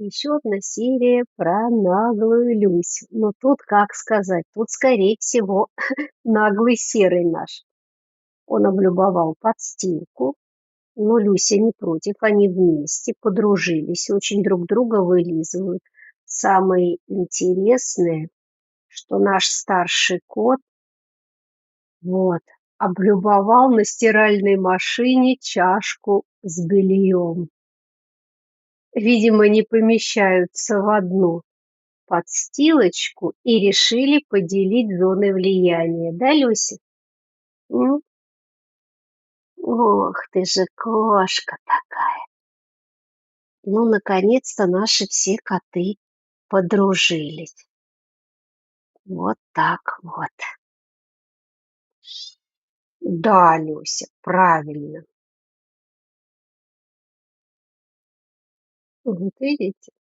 Еще одна серия про наглую Люсю. Но тут, как сказать, тут, скорее всего, наглый серый наш. Он облюбовал подстилку, но Люся не против, они вместе подружились, очень друг друга вылизывают. Самое интересное, что наш старший кот вот облюбовал на стиральной машине чашку с бельем. Видимо, не помещаются в одну подстилочку и решили поделить зоны влияния. Да, Люся? М? Ох, ты же кошка такая. Ну, наконец-то наши все коты подружились. Вот так вот. Да, Люся, правильно. Вот видите?